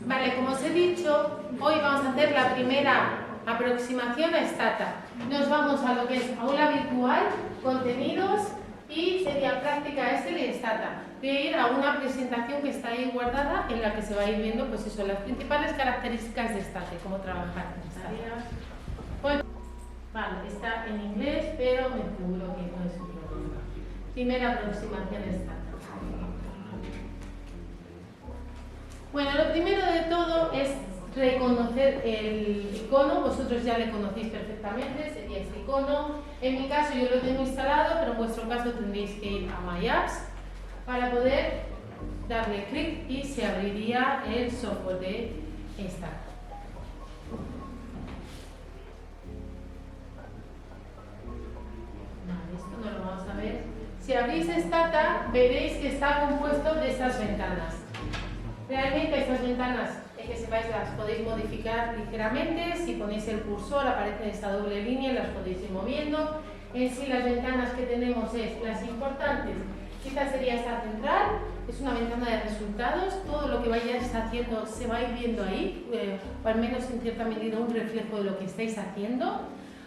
Vale, como os he dicho, hoy vamos a hacer la primera aproximación a Stata. Nos vamos a lo que es aula virtual, contenidos y sería práctica Excel y Stata. Voy a ir a una presentación que está ahí guardada en la que se va a ir viendo pues eso, las principales características de Stata, cómo trabajar en Stata. Pues, vale, está en inglés, pero me aseguro que no es un problema. Primera aproximación a Stata. Bueno, lo primero de todo es reconocer el icono. Vosotros ya le conocéis perfectamente, sería este icono. En mi caso yo lo tengo instalado, pero en vuestro caso tendréis que ir a My Apps para poder darle clic y se abriría el software de Stata. Vale, esto no lo vamos a ver. Si abrís Stata, veréis que está compuesto de estas ventanas. Realmente estas ventanas, que sepáis, las podéis modificar ligeramente. Si ponéis el cursor aparece en esta doble línea y las podéis ir moviendo. En sí las ventanas que tenemos es las importantes. Quizás sería esta central, es una ventana de resultados. Todo lo que vayáis haciendo se va a ir viendo ahí, o al menos en cierta medida un reflejo de lo que estáis haciendo.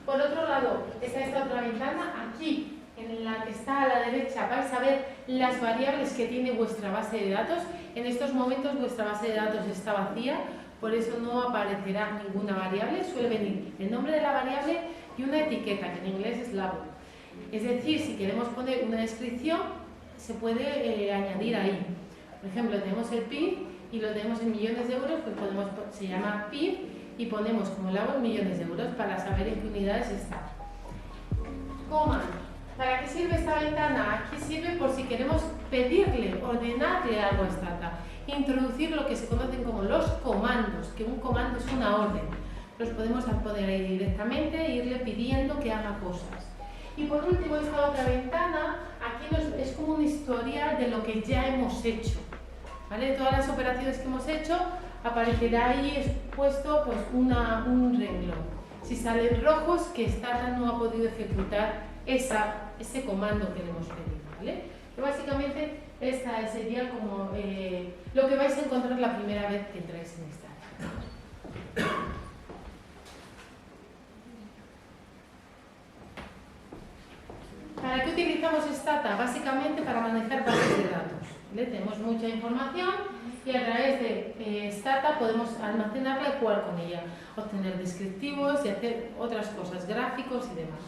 Por otro lado está esta otra ventana aquí, en la que está a la derecha vais a ver las variables que tiene vuestra base de datos. En estos momentos vuestra base de datos está vacía, por eso no aparecerá ninguna variable. Suele venir el nombre de la variable y una etiqueta, que en inglés es label. Es decir, si queremos poner una descripción, se puede añadir ahí. Por ejemplo, tenemos el PIB y lo tenemos en millones de euros, pues se llama PIB y ponemos como label millones de euros para saber en qué unidades está. Coma. ¿Para qué sirve esta ventana? Aquí sirve por si queremos pedirle, ordenarle algo a Stata, introducir lo que se conocen como los comandos, que un comando es una orden. Los podemos poner ahí directamente e irle pidiendo que haga cosas. Y por último, esta otra ventana, aquí es como un historial de lo que ya hemos hecho. ¿Vale? Todas las operaciones que hemos hecho, aparecerá ahí expuesto pues, un renglón. Si salen rojos, que Stata no ha podido ejecutar ese comando que le hemos pedido, ¿vale? Pero básicamente esta sería como lo que vais a encontrar la primera vez que entráis en Stata. ¿Para qué utilizamos Stata? Básicamente para manejar bases de datos, ¿vale? Tenemos mucha información y a través de Stata podemos almacenarla y jugar con ella, obtener descriptivos y hacer otras cosas, gráficos y demás.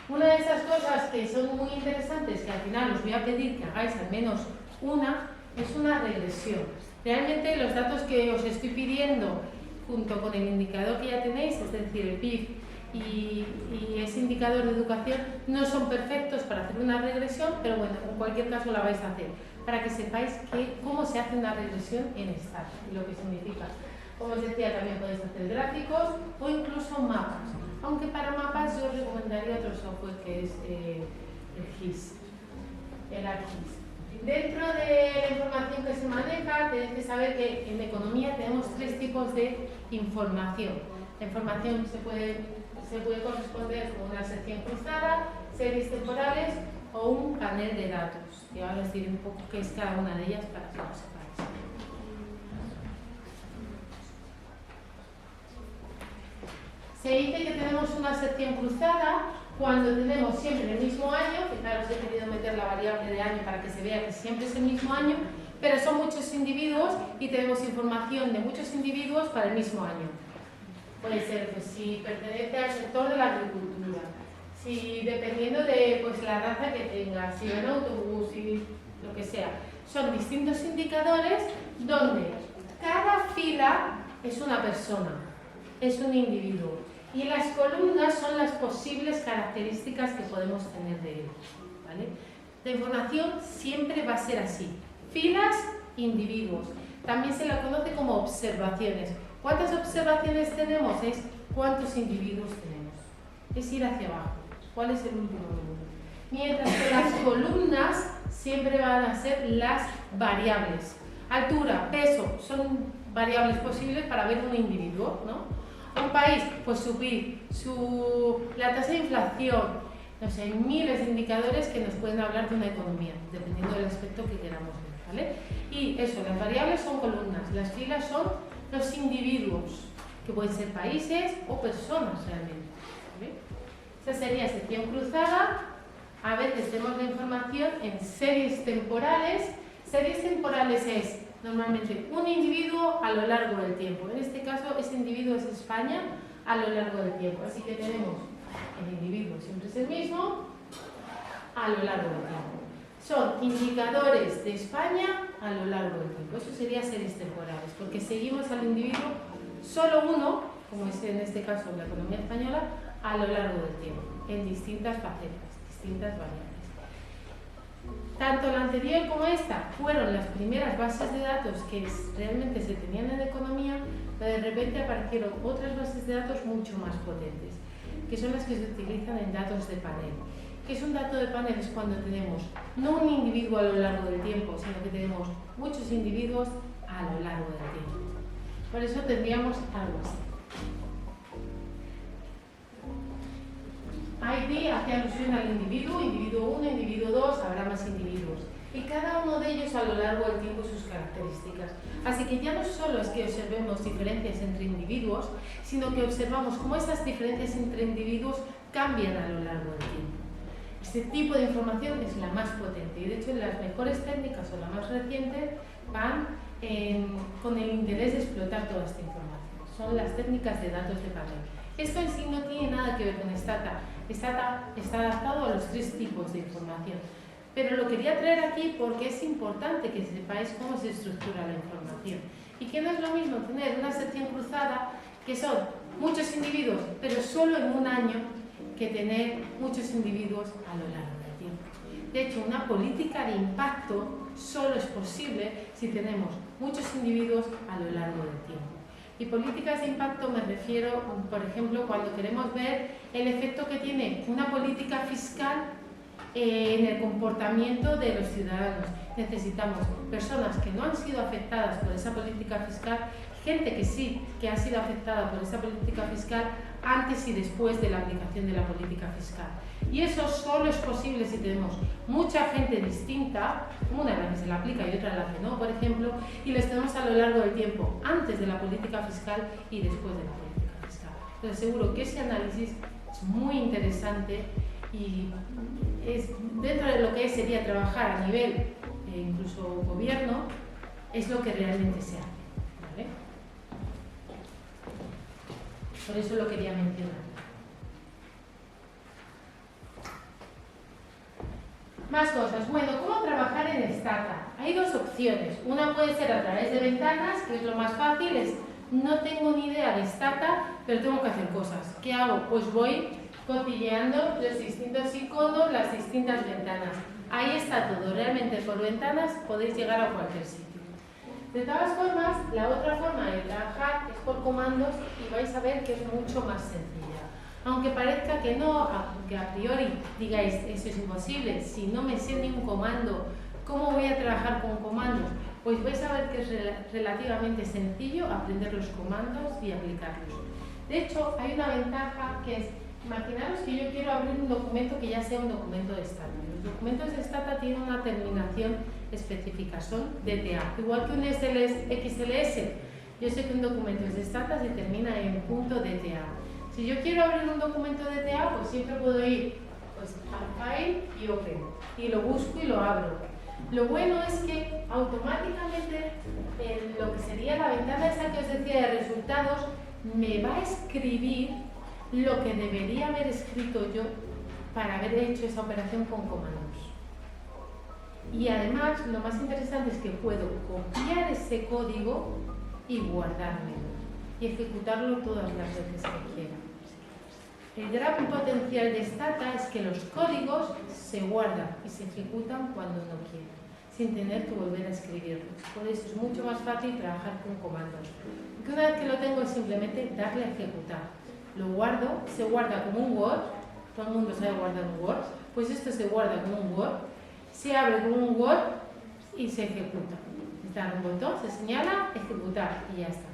Una de esas cosas que son muy interesantes, que al final os voy a pedir que hagáis al menos una, es una regresión. Realmente los datos que os estoy pidiendo, junto con el indicador que ya tenéis, es decir, el PIB y ese indicador de educación, no son perfectos para hacer una regresión, pero bueno, en cualquier caso la vais a hacer, para que sepáis cómo se hace una regresión en Stata y lo que significa. Como os decía, también podéis hacer gráficos o incluso mapas. Aunque para mapas yo os recomendaría otro software que es el GIS, el ArcGIS. Dentro de la información que se maneja, tenéis que saber que en economía tenemos tres tipos de información. La información se puede corresponder con una sección cruzada, series temporales o un panel de datos. Y ahora os diré un poco qué es cada una de ellas para que lo sepáis. Se dice que tenemos una sección cruzada cuando tenemos siempre el mismo año, que claro, os he querido meter la variable de año para que se vea que siempre es el mismo año, pero son muchos individuos y tenemos información de muchos individuos para el mismo año. Puede ser pues, si pertenece al sector de la agricultura, si dependiendo de pues, la raza que tenga, si va en autobús, si lo que sea. Son distintos indicadores donde cada fila es una persona, es un individuo. Y las columnas son las posibles características que podemos tener de él, ¿vale? La información siempre va a ser así. Filas, individuos. También se la conoce como observaciones. ¿Cuántas observaciones tenemos? Es cuántos individuos tenemos. Es ir hacia abajo. ¿Cuál es el último número? Mientras que las columnas siempre van a ser las variables. Altura, peso, son variables posibles para ver un individuo, ¿no? Un país, pues su PIB, la tasa de inflación, no sé, hay miles de indicadores que nos pueden hablar de una economía, dependiendo del aspecto que queramos ver. ¿vale? Y eso, las variables son columnas, las filas son los individuos, que pueden ser países o personas realmente, ¿vale? Esa sería sección cruzada. A veces tenemos la información en series temporales. Series temporales es normalmente un individuo a lo largo del tiempo. En este caso, ese individuo es España a lo largo del tiempo. Así que tenemos el individuo siempre es el mismo a lo largo del tiempo. Son indicadores de España a lo largo del tiempo. Eso sería series temporales, porque seguimos al individuo solo uno, como es en este caso la economía española, a lo largo del tiempo, en distintas facetas, distintas variables. Tanto la anterior como esta fueron las primeras bases de datos que realmente se tenían en economía, pero de repente aparecieron otras bases de datos mucho más potentes, que son las que se utilizan en datos de panel. ¿Qué es un dato de panel? Es cuando tenemos no un individuo a lo largo del tiempo, sino que tenemos muchos individuos a lo largo del tiempo. Por eso tendríamos algo así. ID hace alusión al individuo, individuo 1, individuo 2, habrá más individuos. Y cada uno de ellos a lo largo del tiempo sus características. Así que ya no solo es que observemos diferencias entre individuos, sino que observamos cómo esas diferencias entre individuos cambian a lo largo del tiempo. Este tipo de información es la más potente y de hecho las mejores técnicas o la más reciente van con el interés de explotar toda esta información. Son las técnicas de datos de panel. Esto en sí no tiene nada que ver con Stata. Stata está adaptado a los tres tipos de información. Pero lo quería traer aquí porque es importante que sepáis cómo se estructura la información. Y que no es lo mismo tener una sección cruzada, que son muchos individuos, pero solo en un año, que tener muchos individuos a lo largo del tiempo. De hecho, una política de impacto solo es posible si tenemos muchos individuos a lo largo del tiempo. Y políticas de impacto me refiero, por ejemplo, cuando queremos ver el efecto que tiene una política fiscal en el comportamiento de los ciudadanos. Necesitamos personas que no han sido afectadas por esa política fiscal, gente que sí, que ha sido afectada por esa política fiscal antes y después de la aplicación de la política fiscal. Y eso solo es posible si tenemos mucha gente distinta, una a la que se la aplica y otra a la que no, por ejemplo, y les tenemos a lo largo del tiempo, antes de la política fiscal y después de la política fiscal. Entonces seguro que ese análisis es muy interesante y es, dentro de lo que sería trabajar a nivel incluso gobierno, es lo que realmente se hace, ¿vale? Por eso lo quería mencionar. Más cosas. Bueno, ¿cómo trabajar en Stata? Hay dos opciones. Una puede ser a través de ventanas, que es lo más fácil, es no tengo ni idea de Stata, pero tengo que hacer cosas. ¿Qué hago? Pues voy cotilleando los distintos iconos, las distintas ventanas. Ahí está todo. Realmente por ventanas podéis llegar a cualquier sitio. De todas formas, la otra forma de trabajar es por comandos y vais a ver que es mucho más sencilla. Aunque parezca que no, aunque a priori digáis eso es imposible, si no me sé ni un comando, ¿cómo voy a trabajar con comandos? Pues vais a ver que es relativamente sencillo aprender los comandos y aplicarlos. De hecho, hay una ventaja que es, imaginaros que yo quiero abrir un documento que ya sea un documento de Stata. Los documentos de Stata tienen una terminación específica, son DTA, igual que un XLS. Yo sé que un documento es de Stata si termina en .dta. Si yo quiero abrir un documento DTA, pues siempre puedo ir pues, al File y Open, y lo busco y lo abro. Lo bueno es que automáticamente en lo que sería la ventana esa que os decía de resultados, me va a escribir lo que debería haber escrito yo para haber hecho esa operación con comandos. Y además, lo más interesante es que puedo copiar ese código y guardármelo y ejecutarlo todas las veces que quiera. El gran potencial de Stata es que los códigos se guardan y se ejecutan cuando uno quiera, sin tener que volver a escribirlos. Por eso es mucho más fácil trabajar con comandos. Porque una vez que lo tengo es simplemente darle a ejecutar. Lo guardo, se guarda como un Word, todo el mundo sabe guardar un Word, pues esto se guarda como un Word, se abre como un Word y se ejecuta. Da un botón, se señala, ejecutar y ya está.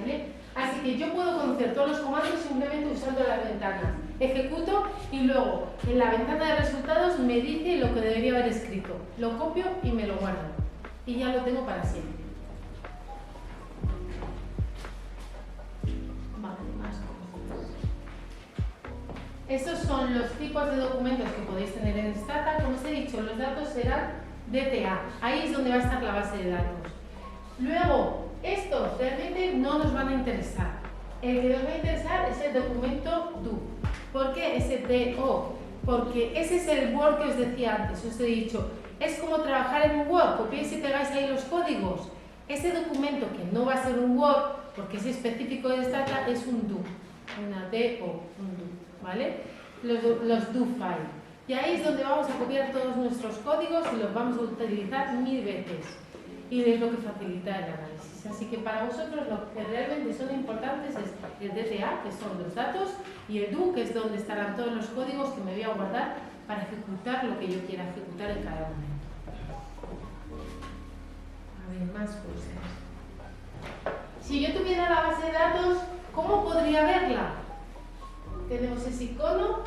¿Vale? Así que yo puedo conocer todos los comandos simplemente usando las ventanas. Ejecuto y luego en la ventana de resultados me dice lo que debería haber escrito. Lo copio y me lo guardo. y ya lo tengo para siempre. Vale, más cosas. Estos son los tipos de documentos que podéis tener en Stata. Como os he dicho, los datos serán DTA. Ahí es donde va a estar la base de datos. Luego, estos realmente no nos van a interesar. El que nos va a interesar es el documento DO. ¿Por qué ese DO? Porque ese es el Word que os decía antes. Os he dicho, es como trabajar en un Word. Copiéis y pegáis ahí los códigos. Ese documento, que no va a ser un Word, porque es específico de Stata, es un DO. Una DO, un DO. ¿Vale? Los do file. Y ahí es donde vamos a copiar todos nuestros códigos y los vamos a utilizar 1000 veces. Y es lo que facilita el análisis. Así que para vosotros lo que realmente son importantes es el DTA, que son los datos, y el do, que es donde estarán todos los códigos que me voy a guardar para ejecutar lo que yo quiera ejecutar en cada momento. A ver, más cosas. Si yo tuviera la base de datos, ¿cómo podría verla? Tenemos ese icono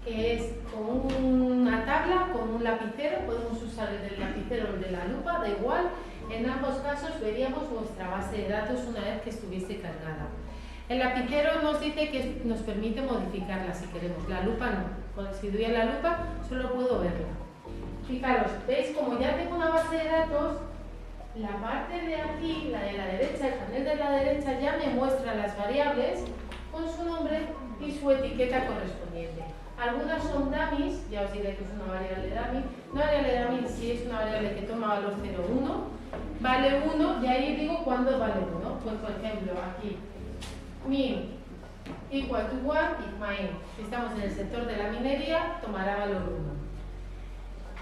que es con una tabla, con un lapicero. Podemos usar el del lapicero o el de la lupa, da igual. En ambos casos veríamos nuestra base de datos una vez que estuviese cargada. El lapicero nos dice que nos permite modificarla si queremos. La lupa no. Si doy a la lupa solo puedo verla. Fijaros, ¿veis? Como ya tengo una base de datos, la parte de aquí, la de la derecha, el panel de la derecha ya me muestra las variables con su nombre y su etiqueta correspondiente. Algunas son dummies, ya os diré que es una variable dummy. Una variable dummy si es una variable que toma valor 0, 1, vale 1, y ahí digo cuándo vale 1. Pues por ejemplo, aquí, min equal to 1 y main. Si estamos en el sector de la minería, tomará valor 1.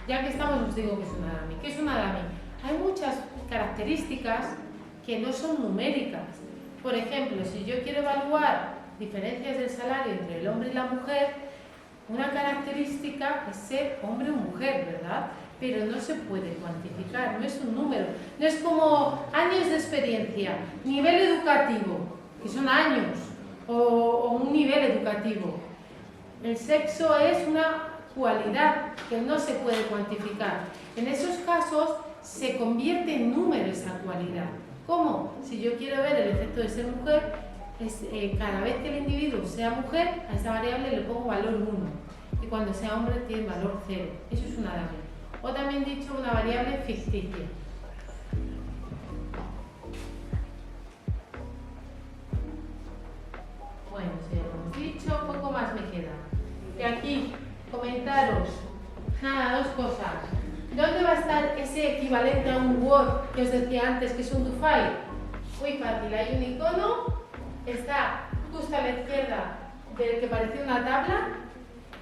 Ya que estamos, os digo que es una dummy. ¿Qué es una dummy? Hay muchas características que no son numéricas. Por ejemplo, si yo quiero evaluar diferencias del salario entre el hombre y la mujer, una característica es ser hombre o mujer, ¿verdad? Pero no se puede cuantificar, no es un número. No es como años de experiencia, nivel educativo, que son años, o un nivel educativo. El sexo es una cualidad que no se puede cuantificar. En esos casos se convierte en número esa cualidad. ¿Cómo? Si yo quiero ver el efecto de ser mujer, cada vez que el individuo sea mujer, a esa variable le pongo valor 1. Y cuando sea hombre tiene valor 0. Eso es una dummy. O también dicho una variable ficticia. Bueno, si ya lo hemos dicho, poco más me queda. Y aquí, comentaros. Nada, dos cosas. ¿Dónde va a estar ese equivalente a un Word que os decía antes, que es un do-file? Muy fácil, hay un icono, está justo a la izquierda del que parece una tabla.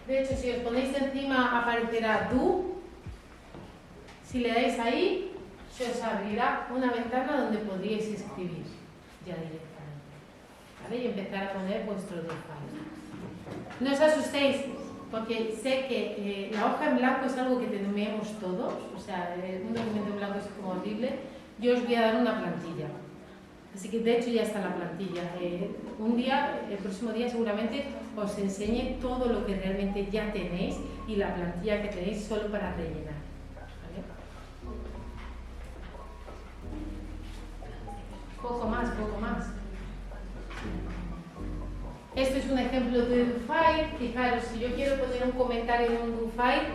De hecho, si os ponéis encima aparecerá do. Si le dais ahí, se os abrirá una ventana donde podríais escribir ya directamente, ¿vale? Y empezar a poner vuestro do-file. No os asustéis, porque sé que la hoja en blanco es algo que tenemos todos, o sea, un documento en blanco es como horrible. Yo os voy a dar una plantilla, así que de hecho ya está la plantilla. Un día, el próximo día seguramente os enseñe todo lo que realmente ya tenéis y la plantilla que tenéis solo para rellenar, ¿vale? Poco más, poco más. Esto es un ejemplo de do-file. Fijaros, si yo quiero poner un comentario en un do-file,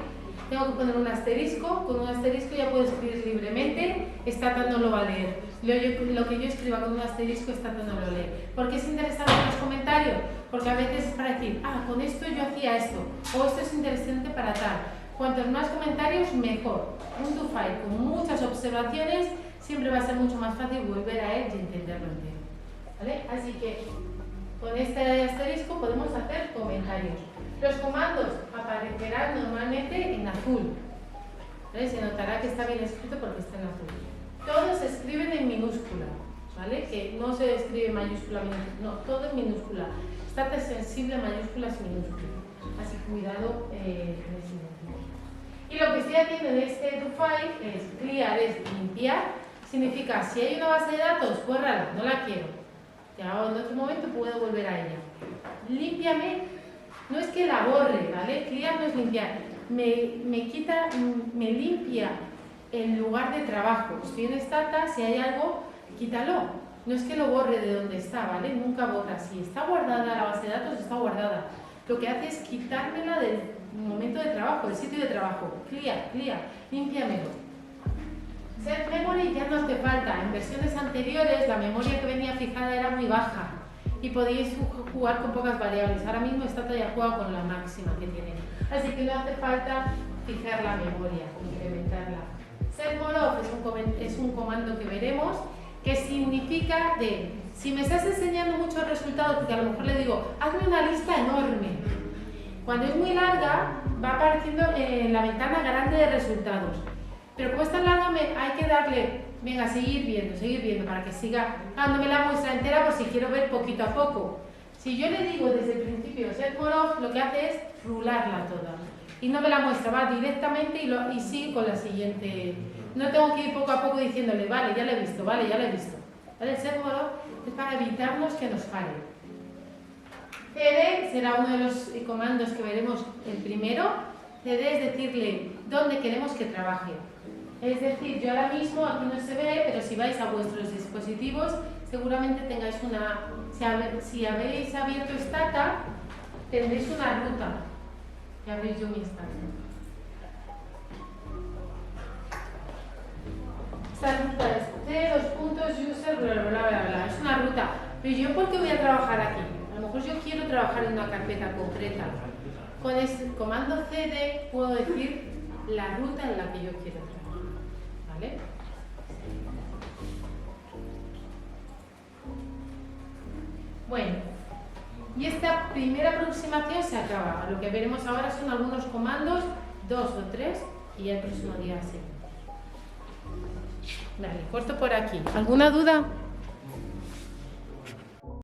tengo que poner un asterisco. Con un asterisco ya puedo escribir libremente. Stata no lo va a leer. Lo que yo escriba con un asterisco, Stata no lo lee. ¿Por qué es interesante los comentarios? Porque a veces es para decir, con esto yo hacía esto, o esto es interesante para tal. Cuantos más comentarios, mejor. Un do-file con muchas observaciones siempre va a ser mucho más fácil volver a él y entenderlo entero, ¿vale? Así que con este asterisco podemos hacer comentarios. Los comandos aparecerán normalmente en azul, ¿vale? Se notará que está bien escrito porque está en azul. Todos se escriben en minúscula, ¿vale? Que no se escribe mayúscula, minúscula, no, todo en minúscula. Stata sensible a mayúsculas y minúsculas, así que cuidado en ese sentido. Y lo que estoy haciendo en este do-file es clear, es limpiar. Significa, si hay una base de datos, bórrala, no la quiero. Ya en otro momento puedo volver a ella. Límpiame, no es que la borre, ¿vale? Clear no es limpiar. Me quita, me limpia el lugar de trabajo. Estoy en Stata, si hay algo, quítalo. No es que lo borre de donde está, ¿vale? Nunca borra. Si está guardada la base de datos, está guardada. Lo que hace es quitármela del momento de trabajo, del sitio de trabajo. Clear, límpiamelo. Set memory ya no hace falta. En versiones anteriores la memoria que venía fijada era muy baja y podíais jugar con pocas variables. Ahora mismo Stata ya juega con la máxima que tiene. Así que no hace falta fijar la memoria, incrementarla. Set more off es un comando que veremos que significa de, si me estás enseñando muchos resultados, porque a lo mejor le digo, hazme una lista enorme. Cuando es muy larga, va apareciendo en la ventana grande de resultados. Pero como es tan larga, hay que darle, venga, seguir viendo, para que siga dándome la muestra entera por si quiero ver poquito a poco. Si yo le digo desde el principio set more off, lo que hace es rularla toda. Y no me la muestra, va directamente y sigue con la siguiente. No tengo que ir poco a poco diciéndole, vale, ya lo he visto, vale, ya lo he visto. ¿Vale? El set more off es para evitarnos que nos falle. cd será uno de los comandos que veremos el primero. cd es decirle dónde queremos que trabaje. Es decir, yo ahora mismo, aquí no se ve, pero si vais a vuestros dispositivos, seguramente tengáis una... Si habéis abierto Stata, tendréis una ruta. Que abréis yo mi Stata. Esta ruta es c::user, bla, bla, bla, bla. Es una ruta. Pero yo, ¿por qué voy a trabajar aquí? A lo mejor yo quiero trabajar en una carpeta concreta. Con el comando cd puedo decir la ruta en la que yo quiero trabajar. ¿Vale? Bueno, y esta primera aproximación se acaba. Lo que veremos ahora son algunos comandos, 2 o 3, y ya el próximo día sí. Vale, corto por aquí. ¿Alguna duda?